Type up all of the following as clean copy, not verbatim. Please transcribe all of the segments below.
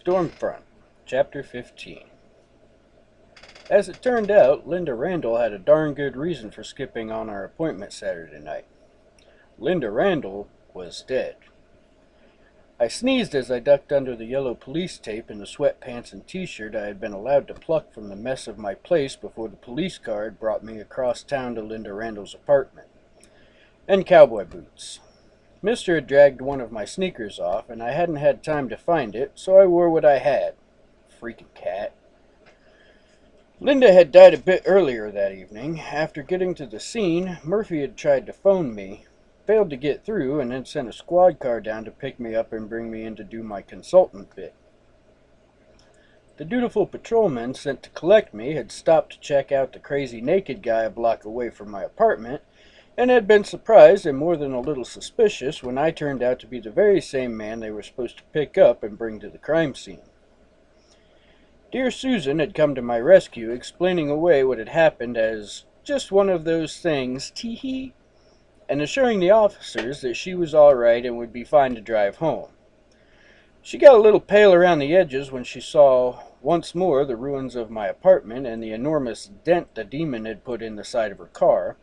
Stormfront, Chapter 15. As it turned out, Linda Randall had a darn good reason for skipping on our appointment Saturday night. Linda Randall was dead. I sneezed as I ducked under the yellow police tape in the sweatpants and t-shirt I had been allowed to pluck from the mess of my place before the police car had brought me across town to Linda Randall's apartment. And cowboy boots. Mister had dragged one of my sneakers off, and I hadn't had time to find it, so I wore what I had. Freaking cat. Linda had died a bit earlier that evening. After getting to the scene, Murphy had tried to phone me, failed to get through, and then sent a squad car down to pick me up and bring me in to do my consultant bit. The dutiful patrolman sent to collect me had stopped to check out the crazy naked guy a block away from my apartment, and had been surprised and more than a little suspicious when I turned out to be the very same man they were supposed to pick up and bring to the crime scene. Dear Susan had come to my rescue, explaining away what had happened as just one of those things, tee-hee, and assuring the officers that she was all right and would be fine to drive home. She got a little pale around the edges when she saw once more the ruins of my apartment and the enormous dent the demon had put in the side of her car,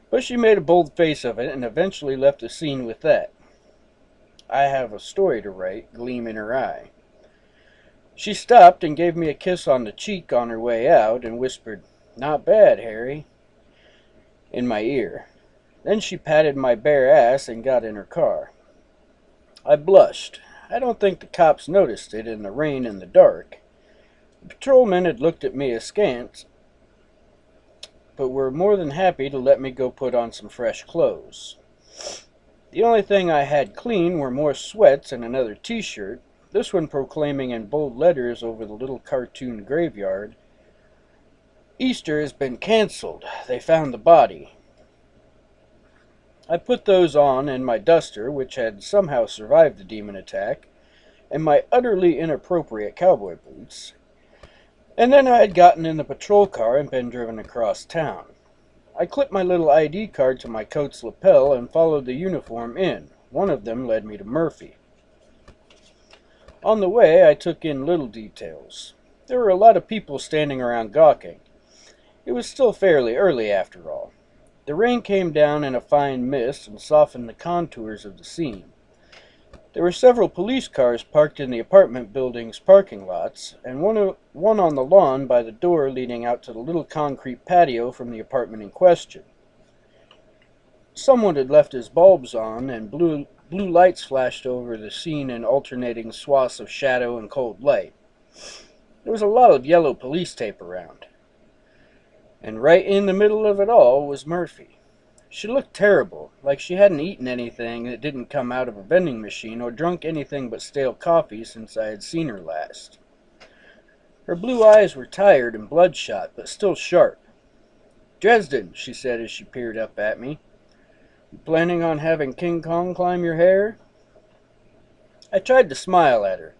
but she made a bold face of it and eventually left the scene with that. I have a story to write, gleam in her eye. She stopped and gave me a kiss on the cheek on her way out and whispered, "Not bad, Harry," in my ear. Then she patted my bare ass and got in her car. I blushed. I don't think the cops noticed it in the rain and the dark. The patrolmen had looked at me askance, but were more than happy to let me go put on some fresh clothes. The only thing I had clean were more sweats and another t-shirt, this one proclaiming in bold letters over the little cartoon graveyard, "Easter has been canceled. They found the body." I put those on and my duster, which had somehow survived the demon attack, and my utterly inappropriate cowboy boots, and then I had gotten in the patrol car and been driven across town. I clipped my little ID card to my coat's lapel and followed the uniform in. One of them led me to Murphy. On the way, I took in little details. There were a lot of people standing around gawking. It was still fairly early, after all. The rain came down in a fine mist and softened the contours of the scene. There were several police cars parked in the apartment building's parking lots, and one on the lawn by the door leading out to the little concrete patio from the apartment in question. Someone had left his bulbs on, and blue lights flashed over the scene in alternating swaths of shadow and cold light. There was a lot of yellow police tape around. And right in the middle of it all was Murphy. She looked terrible, like she hadn't eaten anything that didn't come out of a vending machine or drunk anything but stale coffee since I had seen her last. Her blue eyes were tired and bloodshot, but still sharp. "Dresden," she said as she peered up at me. "You planning on having King Kong climb your hair?" I tried to smile at her.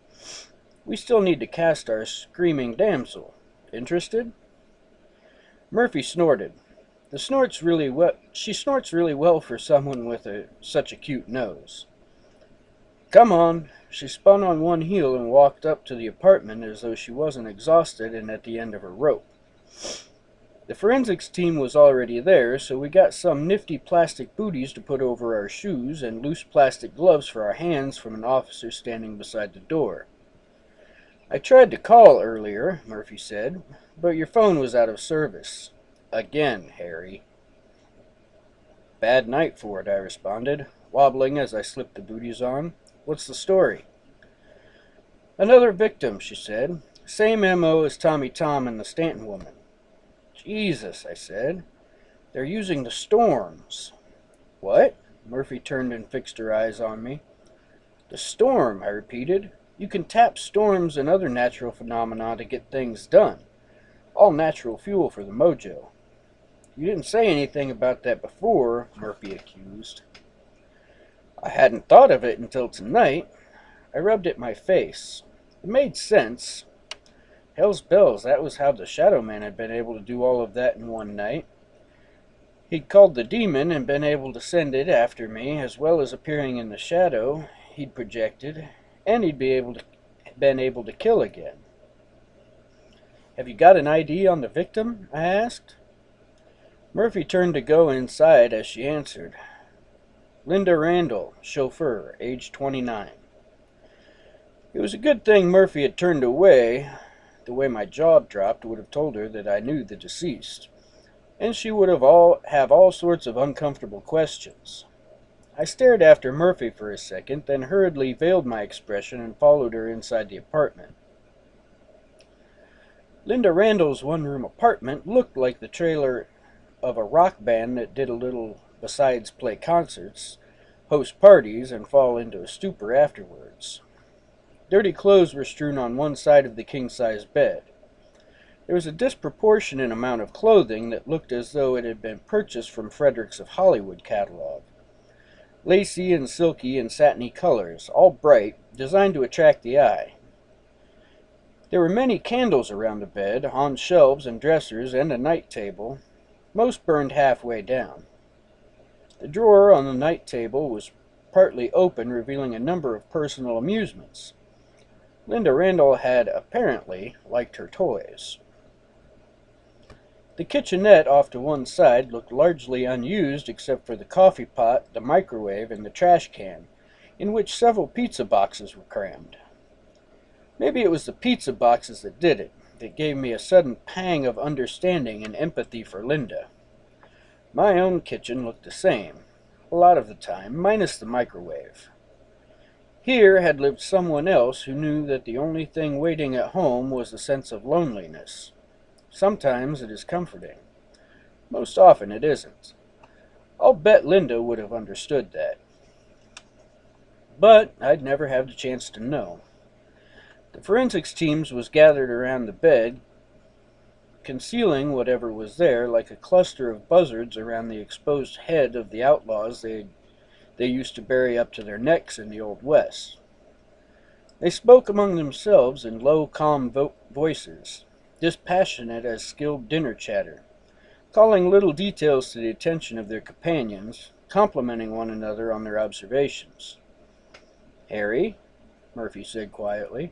"We still need to cast our screaming damsel. Interested?" Murphy snorted. She snorts really well for someone with such a cute nose. "Come on." She spun on one heel and walked up to the apartment as though she wasn't exhausted and at the end of her rope. The forensics team was already there, so we got some nifty plastic booties to put over our shoes and loose plastic gloves for our hands from an officer standing beside the door. "I tried to call earlier," Murphy said, "but your phone was out of service. Again, Harry." "Bad night for it," I responded, wobbling as I slipped the booties on. "What's the story?" "Another victim," she said. "Same M.O. as Tommy Tom and the Stanton woman." "Jesus," I said. "They're using the storms." "What?" Murphy turned and fixed her eyes on me. "The storm," I repeated. "You can tap storms and other natural phenomena to get things done. All natural fuel for the mojo." "You didn't say anything about that before," Murphy accused. "I hadn't thought of it until tonight." I rubbed at my face. It made sense. Hell's bells, that was how the Shadow Man had been able to do all of that in one night. He'd called the demon and been able to send it after me, as well as appearing in the shadow he'd projected, and he'd been able to kill again. "Have you got an ID on the victim?" I asked. Murphy turned to go inside as she answered. "Linda Randall, chauffeur, age 29. It was a good thing Murphy had turned away. The way my jaw dropped would have told her that I knew the deceased, and she would have all sorts of uncomfortable questions. I stared after Murphy for a second, then hurriedly veiled my expression and followed her inside the apartment. Linda Randall's one-room apartment looked like the trailer of a rock band that did a little besides play concerts, host parties, and fall into a stupor afterwards. Dirty clothes were strewn on one side of the king-size bed. There was a disproportionate amount of clothing that looked as though it had been purchased from Fredericks of Hollywood catalog. Lacy and silky and satiny colors, all bright, designed to attract the eye. There were many candles around the bed, on shelves and dressers, and a night table, most burned halfway down. The drawer on the night table was partly open, revealing a number of personal amusements. Linda Randall had apparently liked her toys. The kitchenette off to one side looked largely unused except for the coffee pot, the microwave, and the trash can, in which several pizza boxes were crammed. Maybe it was the pizza boxes that did it, that gave me a sudden pang of understanding and empathy for Linda. My own kitchen looked the same, a lot of the time, minus the microwave. Here had lived someone else who knew that the only thing waiting at home was a sense of loneliness. Sometimes it is comforting. Most often it isn't. I'll bet Linda would have understood that. But I'd never have the chance to know. The forensics teams was gathered around the bed, concealing whatever was there like a cluster of buzzards around the exposed head of the outlaws they used to bury up to their necks in the Old West. They spoke among themselves in low, calm voices, dispassionate as skilled dinner chatter, calling little details to the attention of their companions, complimenting one another on their observations. "Harry," Murphy said quietly.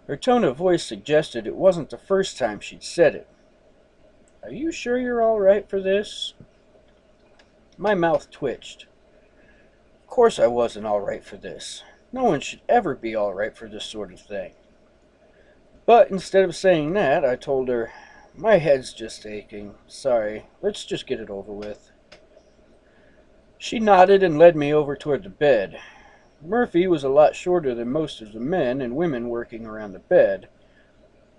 Her tone of voice suggested it wasn't the first time she'd said it. "Are you sure you're all right for this?" My mouth twitched. Of course I wasn't all right for this. No one should ever be all right for this sort of thing. But instead of saying that, I told her, "My head's just aching. Sorry, let's just get it over with." She nodded and led me over toward the bed. Murphy was a lot shorter than most of the men and women working around the bed,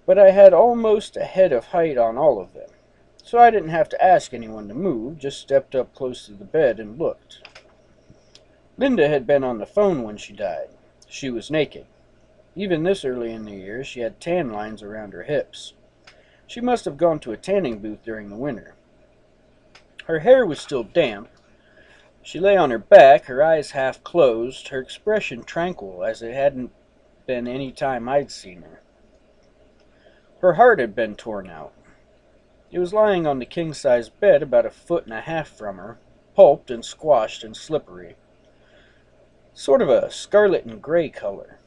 but I had almost a head of height on all of them, so I didn't have to ask anyone to move, just stepped up close to the bed and looked. Linda had been on the phone when she died. She was naked. Even this early in the year, she had tan lines around her hips. She must have gone to a tanning booth during the winter. Her hair was still damp. She lay on her back, her eyes half closed, her expression tranquil as it hadn't been any time I'd seen her. Her heart had been torn out. It was lying on the king-size bed about 1.5 feet from her, pulped and squashed and slippery. Sort of a scarlet and gray color.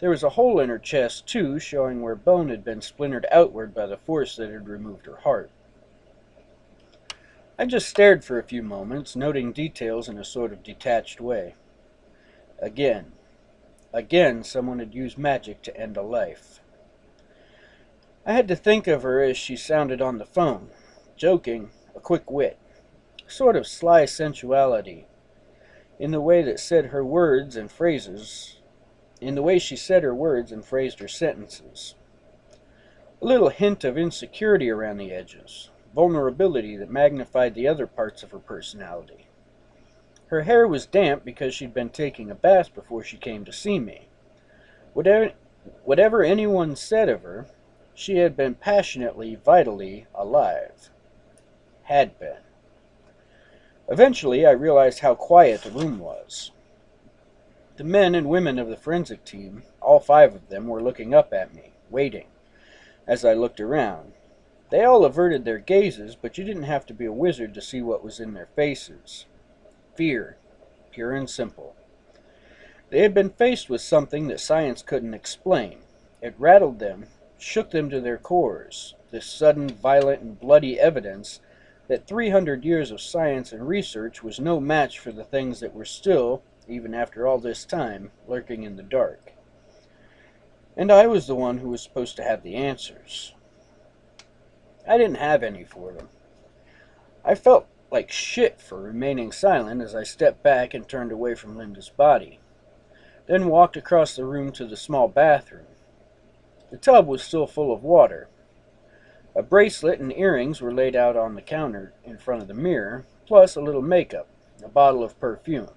There was a hole in her chest, too, showing where bone had been splintered outward by the force that had removed her heart. I just stared for a few moments, noting details in a sort of detached way. Again someone had used magic to end a life. I had to think of her as she sounded on the phone, joking, a quick wit, a sort of sly sensuality, in the way she said her words and phrased her sentences. A little hint of insecurity around the edges, vulnerability that magnified the other parts of her personality. Her hair was damp because she'd been taking a bath before she came to see me. Whatever anyone said of her, she had been passionately, vitally alive. Had been. Eventually, I realized how quiet the room was. The men and women of the forensic team, all 5 of them, were looking up at me, waiting. As I looked around, they all averted their gazes, but you didn't have to be a wizard to see what was in their faces. Fear, pure and simple. They had been faced with something that science couldn't explain. It rattled them, shook them to their cores, this sudden, violent, and bloody evidence that 300 years of science and research was no match for the things that were still, even after all this time, lurking in the dark. And I was the one who was supposed to have the answers. I didn't have any for them. I felt like shit for remaining silent as I stepped back and turned away from Linda's body, then walked across the room to the small bathroom. The tub was still full of water. A bracelet and earrings were laid out on the counter in front of the mirror, plus a little makeup, a bottle of perfume.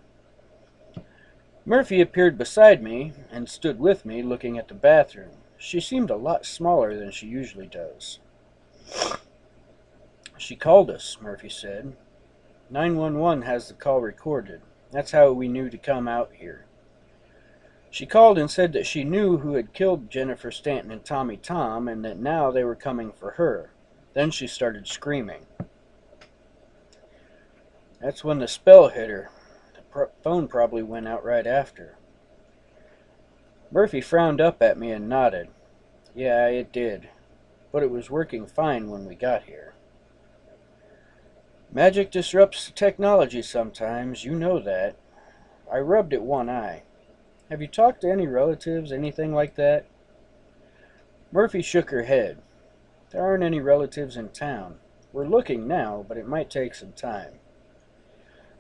Murphy appeared beside me and stood with me looking at the bathroom. She seemed a lot smaller than she usually does. "She called us," Murphy said. 911 has the call recorded. That's how we knew to come out here. She called and said that she knew who had killed Jennifer Stanton and Tommy Tom, and that now they were coming for her. Then she started screaming. That's when the spell hit her. The phone probably went out right after. Murphy frowned up at me and nodded. Yeah, it did. But it was working fine when we got here. Magic disrupts technology sometimes, you know that. I rubbed at one eye. Have you talked to any relatives, anything like that? Murphy shook her head. There aren't any relatives in town. We're looking now, but it might take some time.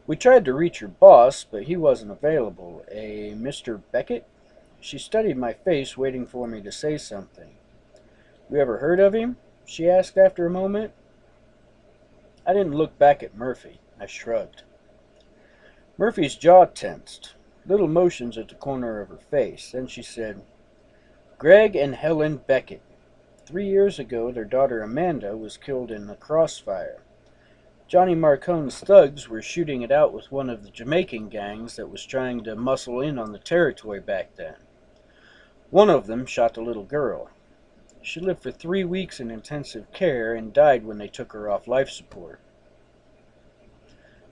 We tried to reach your boss, but he wasn't available. A Mr. Beckett? She studied my face, waiting for me to say something. You ever heard of him? She asked after a moment. I didn't look back at Murphy. I shrugged. Murphy's jaw tensed, little motions at the corner of her face. Then she said, Greg and Helen Beckett. 3 years ago, their daughter Amanda was killed in a crossfire. Johnny Marcone's thugs were shooting it out with one of the Jamaican gangs that was trying to muscle in on the territory back then. One of them shot the little girl. She lived for 3 weeks in intensive care and died when they took her off life support.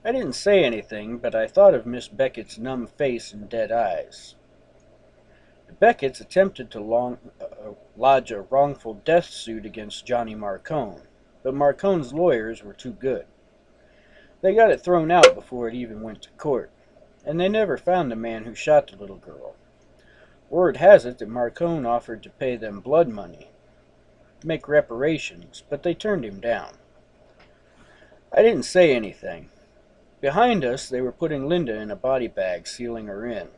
I didn't say anything, but I thought of Miss Beckett's numb face and dead eyes. The Becketts attempted to lodge a wrongful death suit against Johnny Marcone, but Marcone's lawyers were too good. They got it thrown out before it even went to court, and they never found the man who shot the little girl. Word has it that Marcone offered to pay them blood money, make reparations, but they turned him down. I didn't say anything. Behind us, they were putting Linda in a body bag, sealing her in.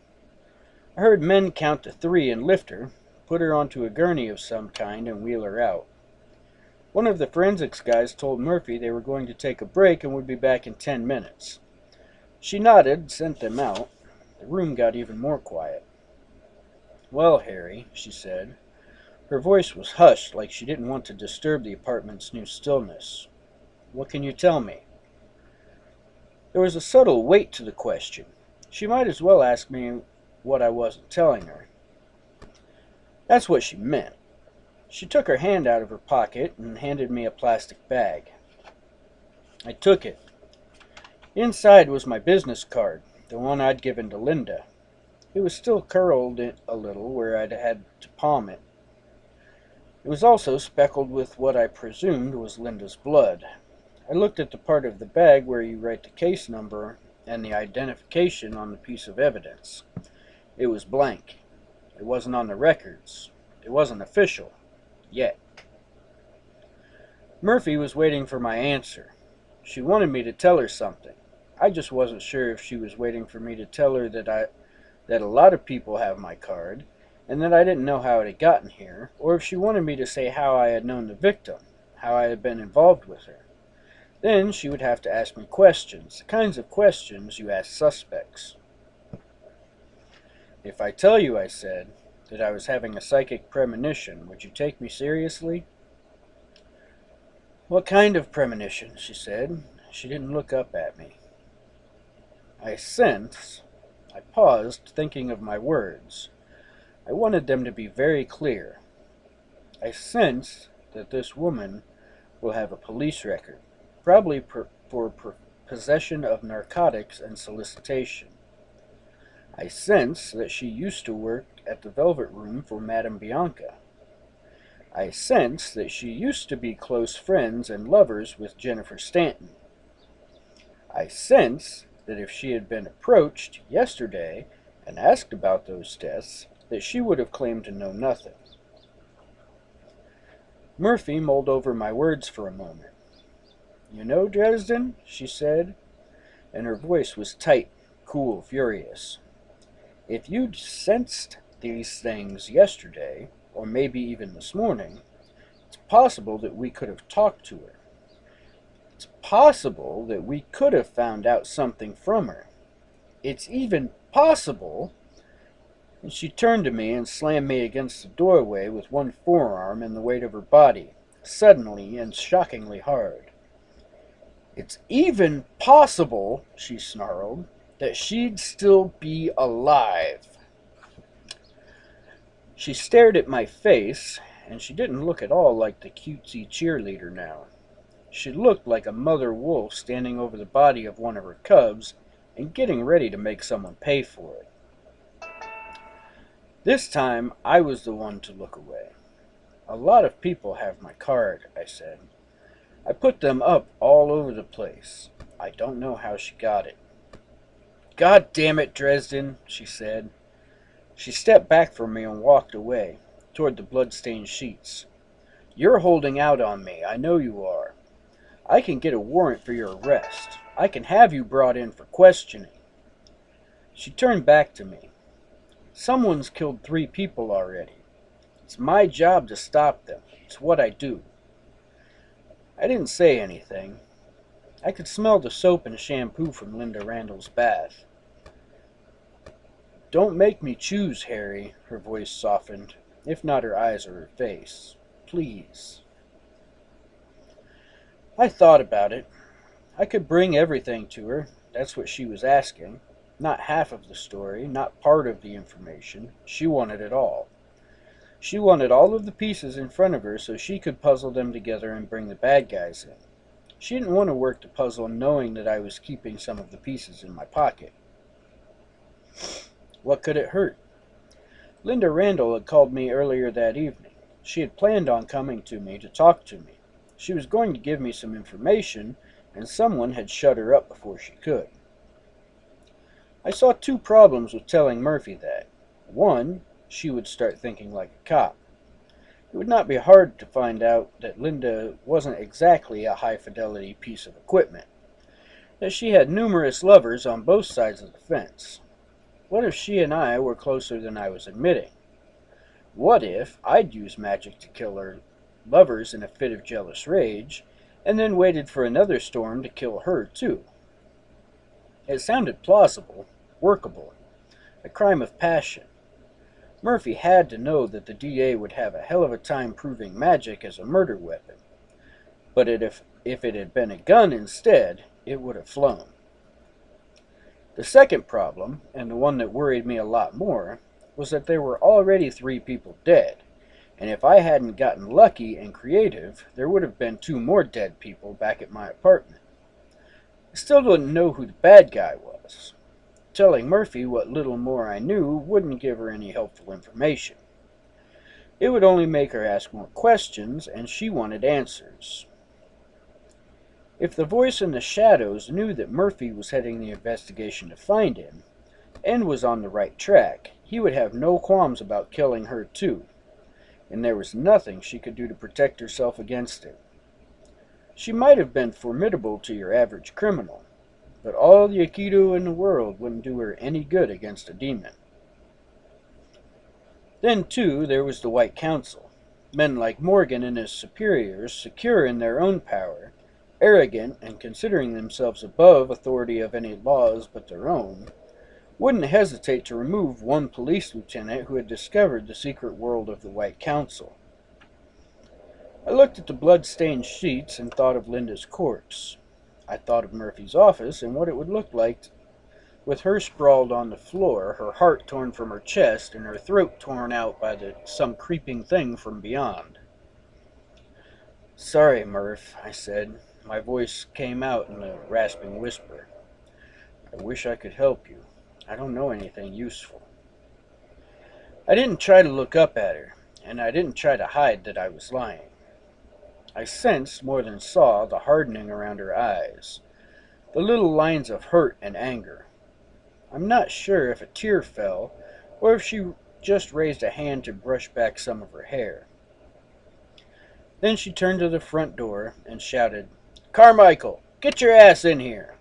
I heard men count to 3 and lift her, put her onto a gurney of some kind, and wheel her out. One of the forensics guys told Murphy they were going to take a break and would be back in 10 minutes. She nodded, sent them out. The room got even more quiet. Well, Harry, she said. Her voice was hushed, like she didn't want to disturb the apartment's new stillness. What can you tell me? There was a subtle weight to the question. She might as well ask me what I wasn't telling her. That's what she meant. She took her hand out of her pocket and handed me a plastic bag. I took it. Inside was my business card, the one I'd given to Linda. It was still curled a little where I'd had to palm it. It was also speckled with what I presumed was Linda's blood. I looked at the part of the bag where you write the case number and the identification on the piece of evidence. It was blank. It wasn't on the records. It wasn't official. Yet. Murphy was waiting for my answer. She wanted me to tell her something. I just wasn't sure if she was waiting for me to tell her that a lot of people have my card, and that I didn't know how it had gotten here, or if she wanted me to say how I had known the victim, how I had been involved with her. Then she would have to ask me questions, the kinds of questions you ask suspects. If I tell you, I said, that I was having a psychic premonition, would you take me seriously? What kind of premonition? She said. She didn't look up at me. I paused, thinking of my words. I wanted them to be very clear. I sense that this woman will have a police record, probably for possession of narcotics and solicitation. I sense that she used to work at the Velvet Room for Madame Bianca. I sense that she used to be close friends and lovers with Jennifer Stanton. I sense that if she had been approached yesterday and asked about those deaths, that she would have claimed to know nothing. Murphy mulled over my words for a moment. "You know, Dresden," she said, and her voice was tight, cool, furious. "If you'd sensed these things yesterday, or maybe even this morning, it's possible that we could have talked to her. It's possible that we could have found out something from her. It's even possible..." And she turned to me and slammed me against the doorway with one forearm and the weight of her body, suddenly and shockingly hard. "It's even possible," she snarled, "that she'd still be alive." She stared at my face, and she didn't look at all like the cutesy cheerleader now. She looked like a mother wolf standing over the body of one of her cubs and getting ready to make someone pay for it. This time, I was the one to look away. "A lot of people have my card," I said. "I put them up all over the place. I don't know how she got it." "God damn it, Dresden," she said. She stepped back from me and walked away, toward the blood-stained sheets. "You're holding out on me, I know you are. I can get a warrant for your arrest. I can have you brought in for questioning." She turned back to me. "Someone's killed 3 people already. It's my job to stop them. It's what I do." I didn't say anything. I could smell the soap and shampoo from Linda Randall's bath. "Don't make me choose, Harry," her voice softened, if not her eyes or her face. "Please." I thought about it. I could bring everything to her. That's what she was asking. Not half of the story, not part of the information. She wanted it all. She wanted all of the pieces in front of her so she could puzzle them together and bring the bad guys in. She didn't want to work the puzzle knowing that I was keeping some of the pieces in my pocket. What could it hurt? Linda Randall had called me earlier that evening. She had planned on coming to me to talk to me. She was going to give me some information, and someone had shut her up before she could. I saw 2 problems with telling Murphy that. One, she would start thinking like a cop. It would not be hard to find out that Linda wasn't exactly a high-fidelity piece of equipment, that she had numerous lovers on both sides of the fence. What if she and I were closer than I was admitting? What if I'd used magic to kill her lovers in a fit of jealous rage, and then waited for another storm to kill her too? It sounded plausible, workable, a crime of passion. Murphy had to know that the DA would have a hell of a time proving magic as a murder weapon. But if it had been a gun instead, it would have flown. The second problem, and the one that worried me a lot more, was that there were already 3 people dead, and if I hadn't gotten lucky and creative, there would have been 2 more dead people back at my apartment. I still didn't know who the bad guy was. Telling Murphy what little more I knew wouldn't give her any helpful information. It would only make her ask more questions, and she wanted answers. If the voice in the shadows knew that Murphy was heading the investigation to find him, and was on the right track, he would have no qualms about killing her too, and there was nothing she could do to protect herself against it. She might have been formidable to your average criminal, but all the Aikido in the world wouldn't do her any good against a demon. Then, too, there was the White Council. Men like Morgan and his superiors, secure in their own power, arrogant and considering themselves above authority of any laws but their own, wouldn't hesitate to remove one police lieutenant who had discovered the secret world of the White Council. I looked at the blood-stained sheets and thought of Linda's corpse. I thought of Murphy's office and what it would look like with her sprawled on the floor, her heart torn from her chest and her throat torn out by some creeping thing from beyond. "Sorry, Murph," I said. My voice came out in a rasping whisper. "I wish I could help you. I don't know anything useful." I didn't try to look up at her, and I didn't try to hide that I was lying. I sensed more than saw the hardening around her eyes, the little lines of hurt and anger. I'm not sure if a tear fell, or if she just raised a hand to brush back some of her hair. Then she turned to the front door and shouted, "Carmichael, get your ass in here!"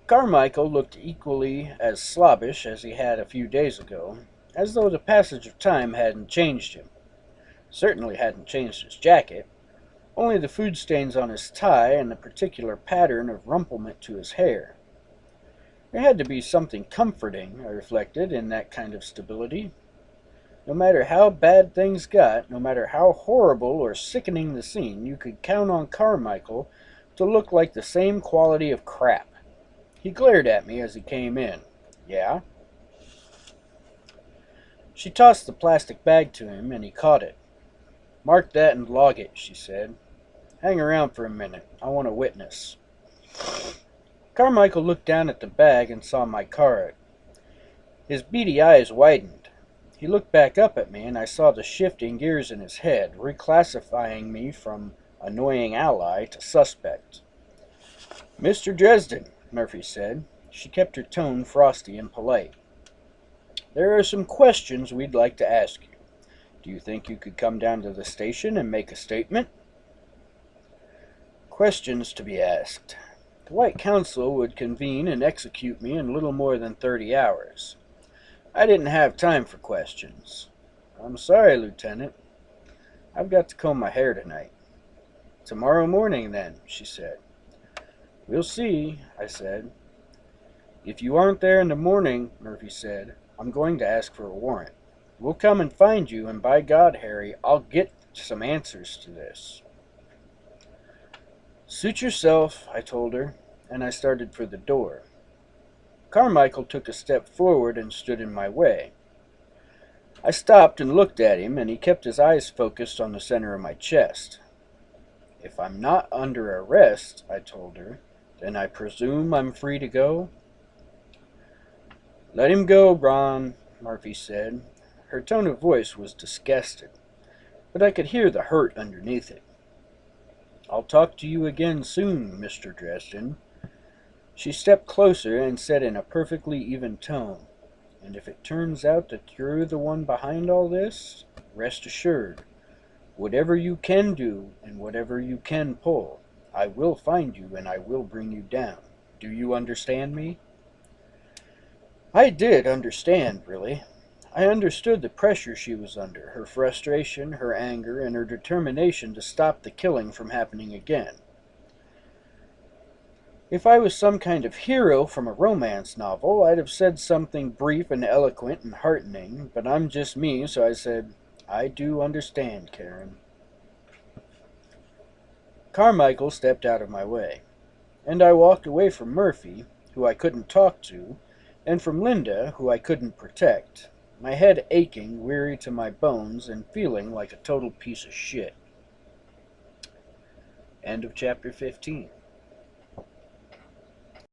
Carmichael looked equally as slobbish as he had a few days ago, as though the passage of time hadn't changed him. Certainly hadn't changed his jacket, only the food stains on his tie and the particular pattern of rumplement to his hair. There had to be something comforting, I reflected, in that kind of stability. No matter how bad things got, no matter how horrible or sickening the scene, you could count on Carmichael to look like the same quality of crap. He glared at me as he came in. "Yeah?" She tossed the plastic bag to him, and he caught it. "Mark that and log it," she said. "Hang around for a minute. I want a witness." Carmichael looked down at the bag and saw my card. His beady eyes widened. He looked back up at me, and I saw the shifting gears in his head, reclassifying me from annoying ally to suspect. "Mr. Dresden," Murphy said. She kept her tone frosty and polite. "There are some questions we'd like to ask you. Do you think you could come down to the station and make a statement?" Questions to be asked. The White Council would convene and execute me in little more than 30 hours. I didn't have time for questions. "I'm sorry, Lieutenant. I've got to comb my hair tonight." "Tomorrow morning, then," she said. "We'll see," I said. "If you aren't there in the morning," Murphy said, "I'm going to ask for a warrant. We'll come and find you, and by God, Harry, I'll get some answers to this." "Suit yourself," I told her, and I started for the door. Carmichael took a step forward and stood in my way. I stopped and looked at him, and he kept his eyes focused on the center of my chest. "If I'm not under arrest," I told her, "then I presume I'm free to go?" "Let him go, Ron," Murphy said. Her tone of voice was disgusted, but I could hear the hurt underneath it. "I'll talk to you again soon, Mr. Dresden." She stepped closer and said in a perfectly even tone, "And if it turns out that you're the one behind all this, rest assured, whatever you can do and whatever you can pull, I will find you and I will bring you down. Do you understand me?" I did understand, really. I understood the pressure she was under, her frustration, her anger, and her determination to stop the killing from happening again. If I was some kind of hero from a romance novel, I'd have said something brief and eloquent and heartening, but I'm just me, so I said, "I do understand, Karen." Carmichael stepped out of my way, and I walked away from Murphy, who I couldn't talk to, and from Linda, who I couldn't protect, my head aching, weary to my bones, and feeling like a total piece of shit. End of chapter 15.